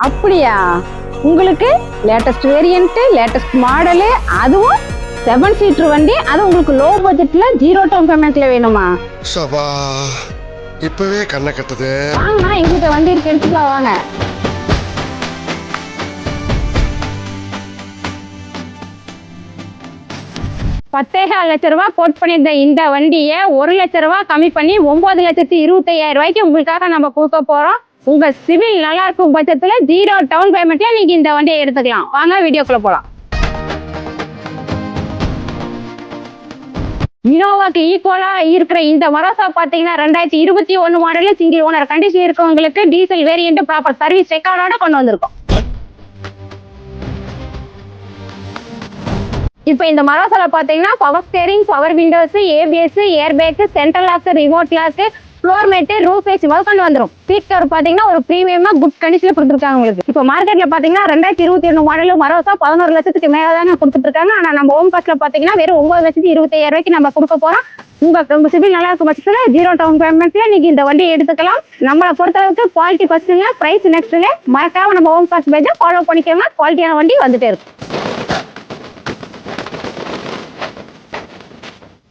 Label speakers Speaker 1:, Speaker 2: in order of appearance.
Speaker 1: அப்படியா? உங்களுக்கு latest variant, latest model, அதுவும் 7 சீட்டர் வண்டி, அது உங்களுக்கு லோ பட்ஜெட்ல 0 டவுன் பேமெண்ட்ல வேணுமா?
Speaker 2: சபா இப்பவே கண்ணை கட்டுது.
Speaker 1: வாங்கண்ணா, எங்கிட்ட வண்டி இருக்கு, எடுத்துக்கலாம் வாங்க. ₹10,00,000 கோட் பண்ணியிருந்த இந்த வண்டியை ₹1,00,000 கம்மி பண்ணி 9,25,000 உங்களுக்காக நம்ம கொடுக்க போறோம். உங்க சிவில் நல்லா இருக்கும் பட்சத்துல 0 டவுன் பேமெண்ட்ல நீங்க இந்த வண்டியை எடுத்துக்கலாம். வாங்க வீடியோக்குள்ள போலாம். இனோவாக்கு ஈக்குவலா இருக்கிற இந்த மரோசா பாத்தீங்கன்னா 2021 மாடல்ல சிங்கிள் ஓனர் கண்டிஷன் இருக்கவங்களுக்கு டீசல் வேரியன்ட் ப்ராப்பர் சர்வீஸ் ரெக்கார்டோட கொண்டு வந்திருக்கோம். இப்போ இந்த மரோசால பாத்தீங்கன்னா power steering, power windows, ABS, air bag, central lock, remote lock, floor mat, roof AC முதல் வந்துடும். சீட் கவர் பாத்தீங்கன்னா ஒரு பிரீமியமா குட் கண்டிஷன்ல கொடுத்துருக்காங்க உங்களுக்கு. இப்போ மார்க்கெட்ல பாத்தீங்கன்னா 2021 மாடல் மரோசா 11 லட்சத்துக்கு மேல தாங்க கொடுத்துட்டு இருக்காங்க. ஆனா நம்ம ஹோம் காஸ்ட்ல பாத்தீங்கன்னா வெறும் 9,25,000 நம்ம கொடுக்க போறோம். உங்க சிவில் நல்லா இருக்கும் பட்சத்துல 0 டவுன் பேமெண்ட்ல நீங்க இந்த வண்டியை எடுத்துக்கலாம். நம்மளை பொறுத்தளவுக்கு குவாலிட்டி ஃபர்ஸ்ட்டுங்க, பிரைஸ் நெக்ஸ்ட்டுங்க. மறக்காம நம்ம ஹோம் காஸ்ட் பேஜை ஃபாலோ பண்ணிக்கோங்க. குவாலிட்டியான வண்டி வந்துட்டே இருக்கும்.